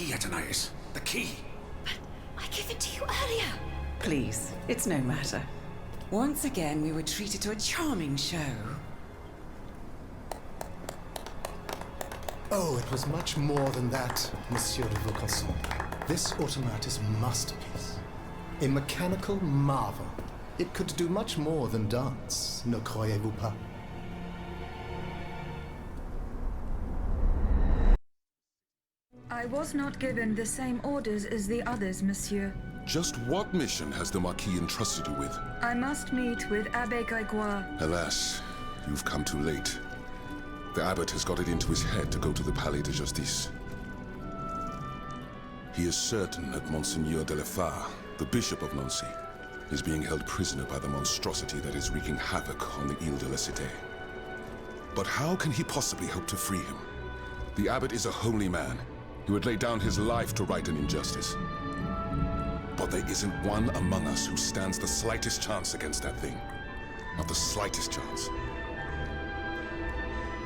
key, Athenais. The key. But I gave it to you earlier. Please, it's no matter. Once again, we were treated to a charming show. Oh, it was much more than that, Monsieur de Vaucanson. This automat is a masterpiece. A mechanical marvel. It could do much more than dance, ne croyez-vous pas? I was not given the same orders as the others, monsieur. Just what mission has the Marquis entrusted you with? I must meet with Abbe Grégoire. Alas, you've come too late. The abbot has got it into his head to go to the Palais de Justice. He is certain that Monseigneur de Lafayette, the Bishop of Nancy, is being held prisoner by the monstrosity that is wreaking havoc on the Ile de la Cité. But how can he possibly hope to free him? The abbot is a holy man. He would lay down his life to right an injustice. But there isn't one among us who stands the slightest chance against that thing. Not the slightest chance.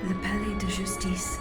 Le Palais de Justice.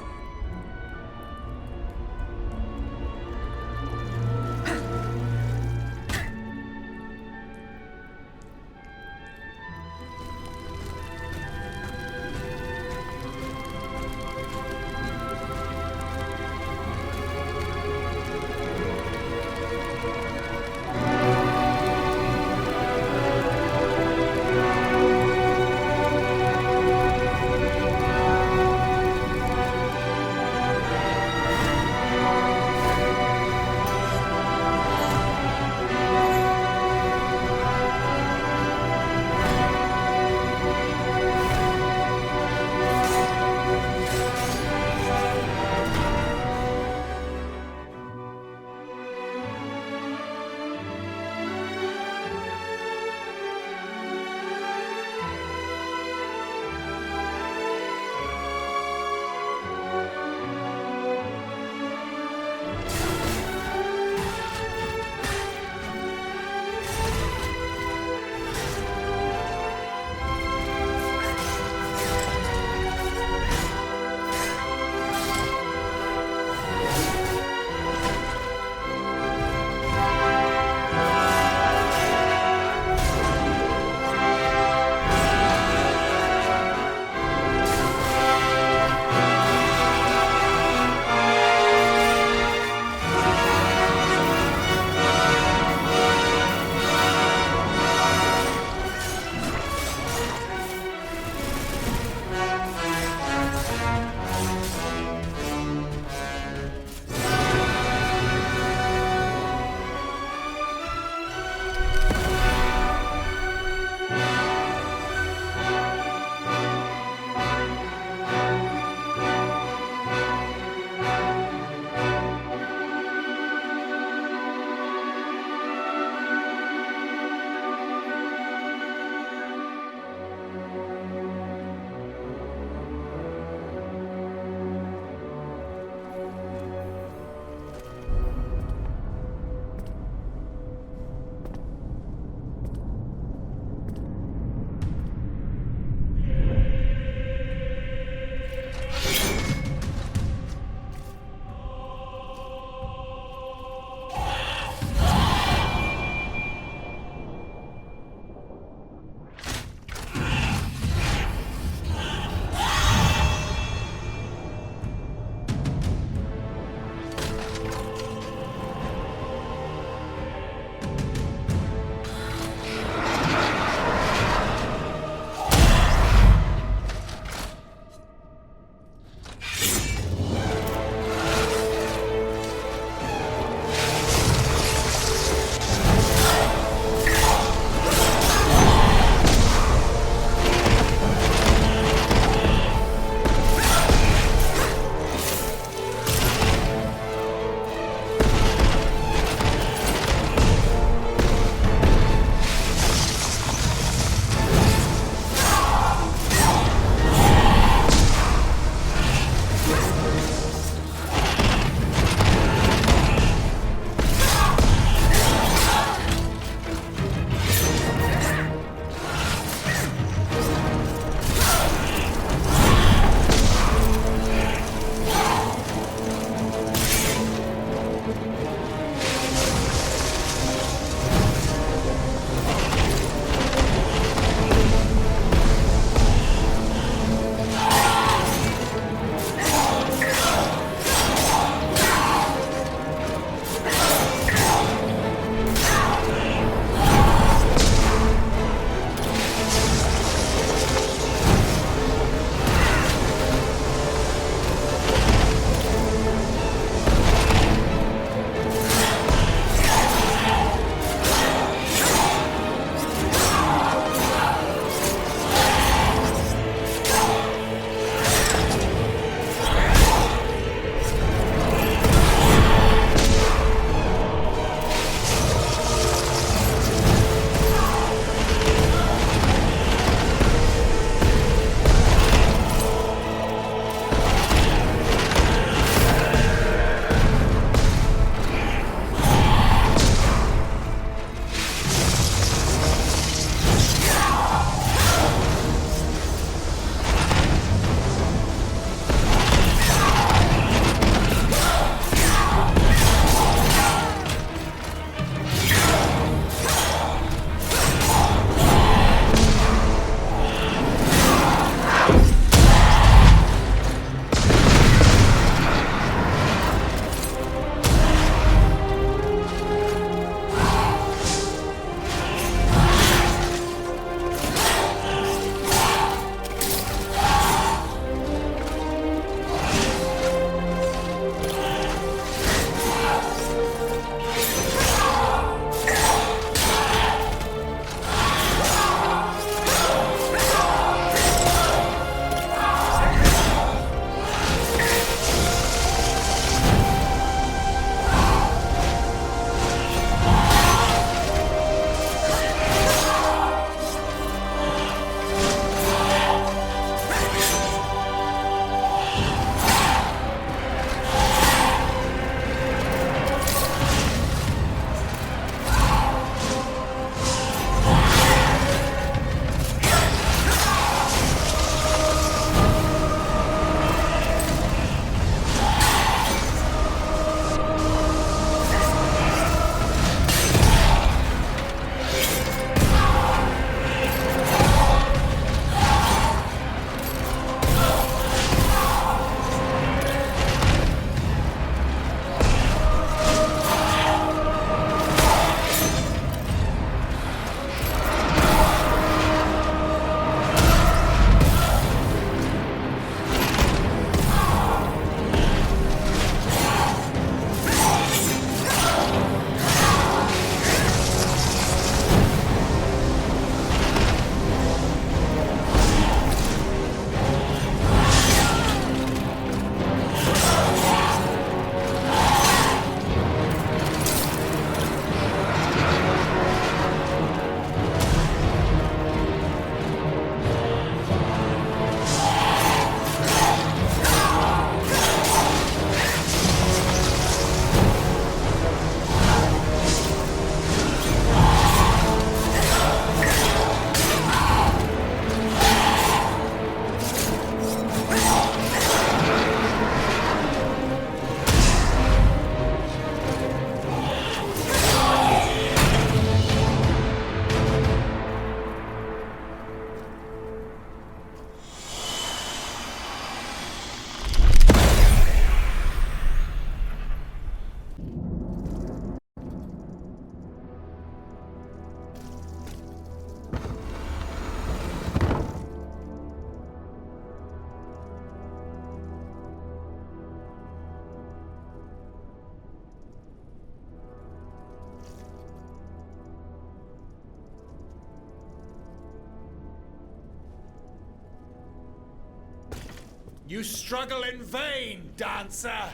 You struggle in vain, dancer!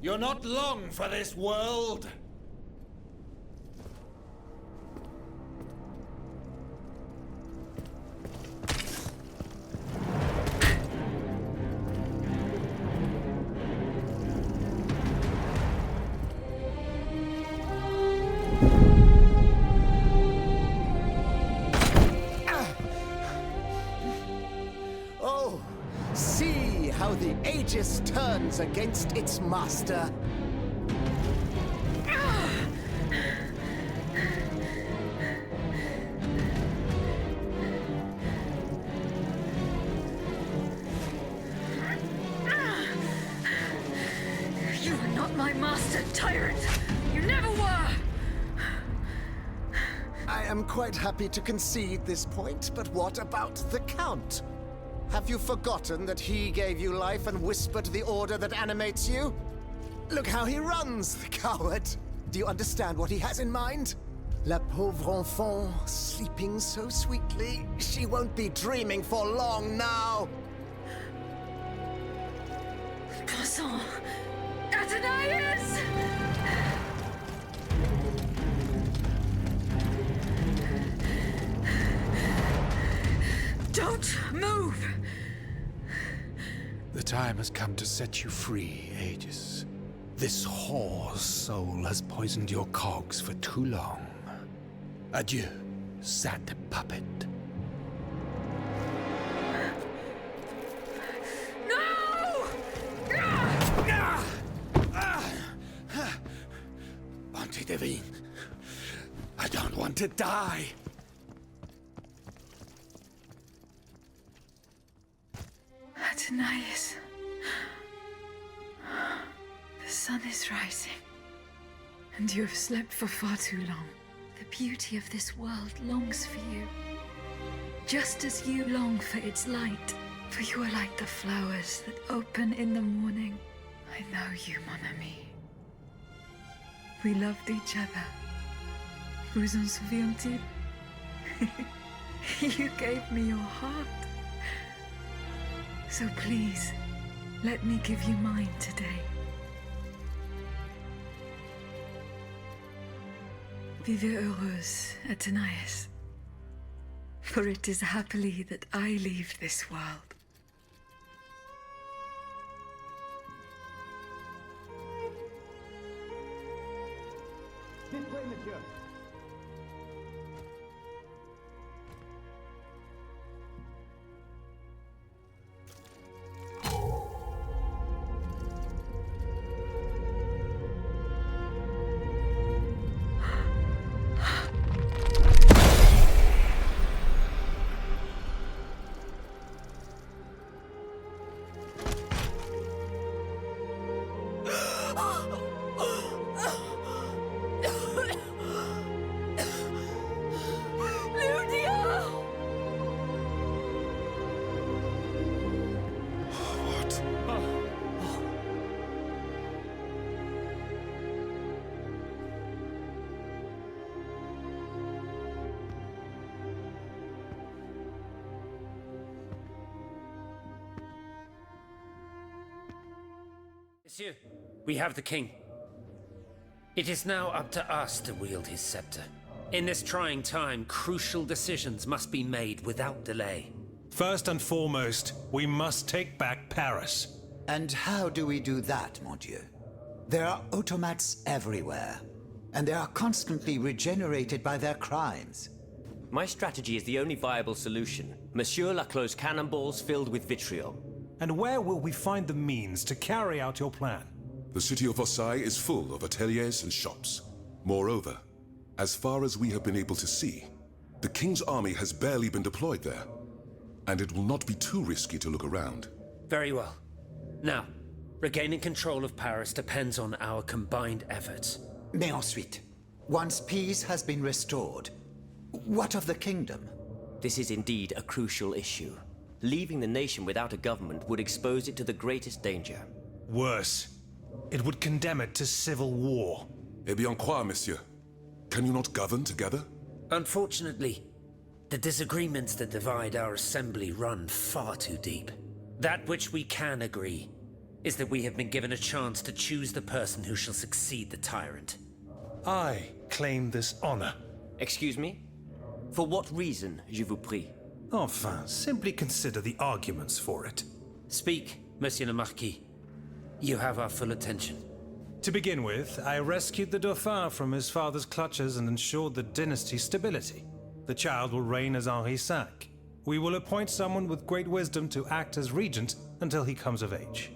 You're not long for this world! Oh, see how the Aegis turns against its master. You are not my master, tyrant! You never were! I am quite happy to concede this point, but what about the Count? Have you forgotten that he gave you life and whispered the order that animates you? Look how he runs, the coward! Do you understand what he has in mind? La pauvre enfant, sleeping so sweetly, she won't be dreaming for long now! Passons! Athenias! Don't move! The time has come to set you free, Aegis. This whore's soul has poisoned your cogs for too long. Adieu, sad puppet. No! Bonté divine, I don't want to die. Athenias. The sun is rising, and you have slept for far too long. The beauty of this world longs for you, just as you long for its light. For you are like the flowers that open in the morning. I know you, mon ami. We loved each other. Vous en souvient-il? You gave me your heart. So please, let me give you mine today. Vivez heureuse, Athenias. For it is happily that I leave this world. This way, monsieur. Monsieur, we have the king. It is now up to us to wield his scepter. In this trying time, crucial decisions must be made without delay. First and foremost, we must take back Paris. And how do we do that, mon Dieu? There are automats everywhere, and they are constantly regenerated by their crimes. My strategy is the only viable solution. Monsieur Laclos' cannonballs filled with vitriol. And where will we find the means to carry out your plan? The city of Versailles is full of ateliers and shops. Moreover, as far as we have been able to see, the king's army has barely been deployed there. And it will not be too risky to look around. Very well. Now, regaining control of Paris depends on our combined efforts. Mais ensuite, once peace has been restored, what of the kingdom? This is indeed a crucial issue. Leaving the nation without a government would expose it to the greatest danger. Worse, it would condemn it to civil war. Eh bien quoi, monsieur? Can you not govern together? Unfortunately, the disagreements that divide our assembly run far too deep. That which we can agree is that we have been given a chance to choose the person who shall succeed the tyrant. I claim this honor. Excuse me? For what reason, je vous prie? Enfin, simply consider the arguments for it. Speak, Monsieur le Marquis. You have our full attention. To begin with, I rescued the Dauphin from his father's clutches and ensured the dynasty's stability. The child will reign as Henri V. We will appoint someone with great wisdom to act as regent until he comes of age.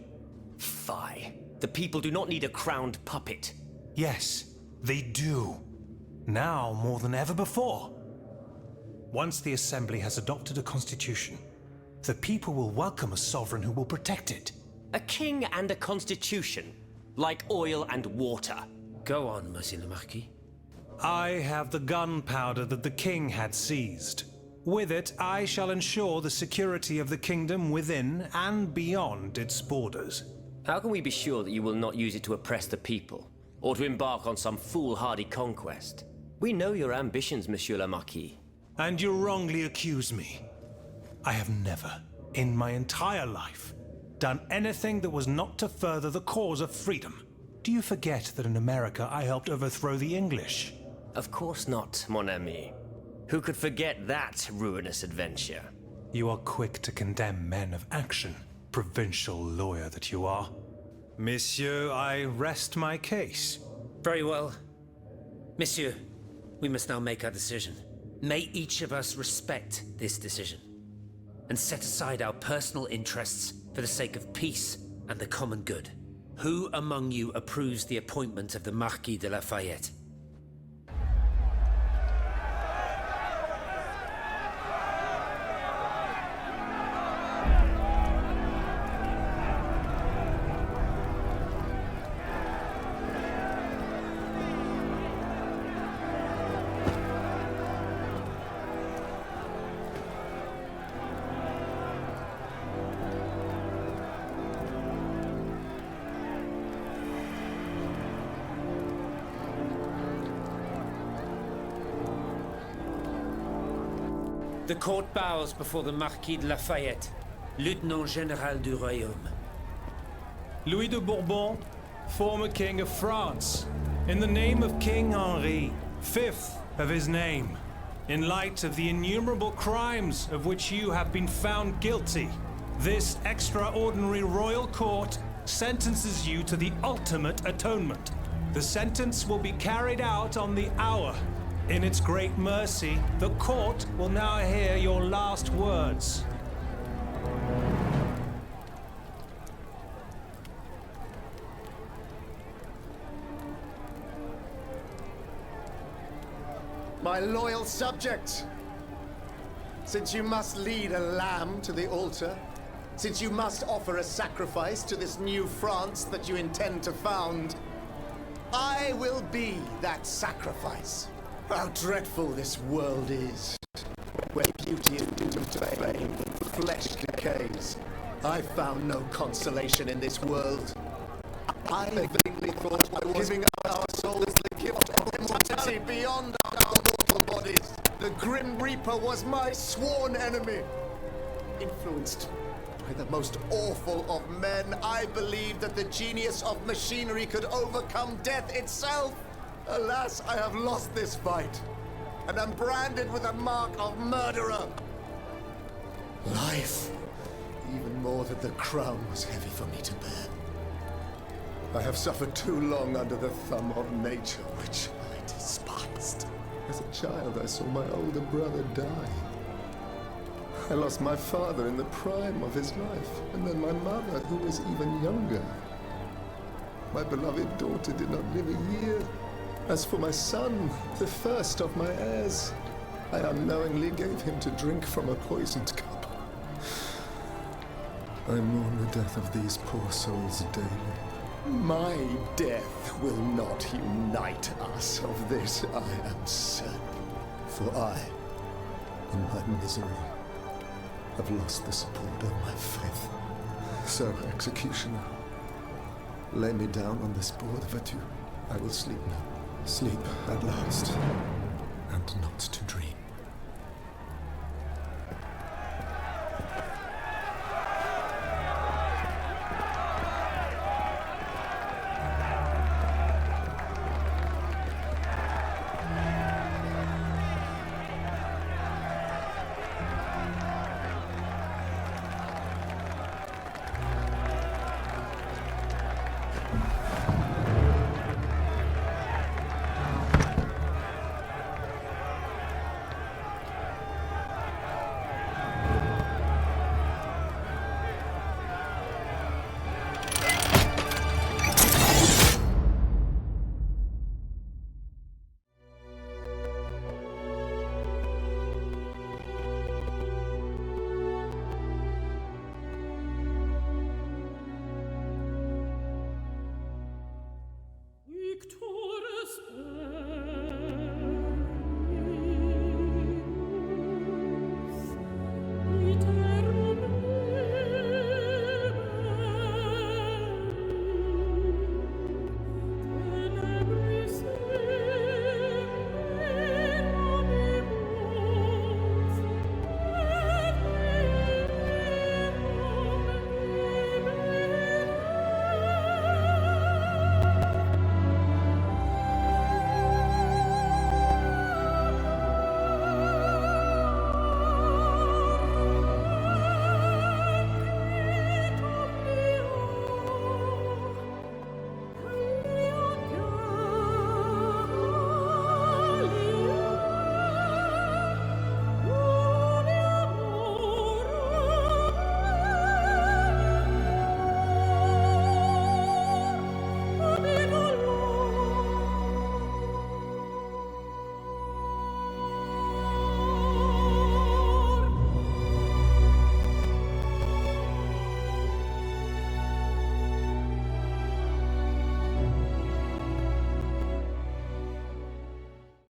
Fie. The people do not need a crowned puppet. Yes, they do. Now more than ever before. Once the Assembly has adopted a constitution, the people will welcome a sovereign who will protect it. A king and a constitution, like oil and water. Go on, Monsieur le Marquis. I have the gunpowder that the king had seized. With it, I shall ensure the security of the kingdom within and beyond its borders. How can we be sure that you will not use it to oppress the people, or to embark on some foolhardy conquest? We know your ambitions, Monsieur le Marquis. And you wrongly accuse me. I have never, in my entire life, done anything that was not to further the cause of freedom. Do you forget that in America I helped overthrow the English? Of course not, mon ami. Who could forget that ruinous adventure? You are quick to condemn men of action, provincial lawyer that you are. Monsieur, I rest my case. Very well. Monsieur, we must now make our decision. May each of us respect this decision, and set aside our personal interests for the sake of peace and the common good. Who among you approves the appointment of the Marquis de Lafayette? The court bows before the Marquis de Lafayette, Lieutenant Général du Royaume. Louis de Bourbon, former King of France, in the name of King Henri, fifth of his name, in light of the innumerable crimes of which you have been found guilty, this extraordinary royal court sentences you to the ultimate atonement. The sentence will be carried out on the hour. In its great mercy, the court will now hear your last words. My loyal subjects, since you must lead a lamb to the altar, since you must offer a sacrifice to this new France that you intend to found, I will be that sacrifice. How dreadful this world is, where beauty is doomed to fame, flesh decays. I found no consolation in this world. I vainly thought I was giving up our souls the gift of immortality beyond our mortal bodies. The Grim Reaper was my sworn enemy. Influenced by the most awful of men, I believed that the genius of machinery could overcome death itself. Alas, I have lost this fight, and am branded with the mark of murderer. Life, even more than the crown, was heavy for me to bear. I have suffered too long under the thumb of nature, which I despised. As a child, I saw my older brother die. I lost my father in the prime of his life, and then my mother, who was even younger. My beloved daughter did not live a year. As for my son, the first of my heirs, I unknowingly gave him to drink from a poisoned cup. I mourn the death of these poor souls daily. My death will not unite us, of this I am certain. For I, in my misery, have lost the support of my faith. So, executioner, lay me down on this board, Vatu. I will sleep now. Sleep at last, and not to dream.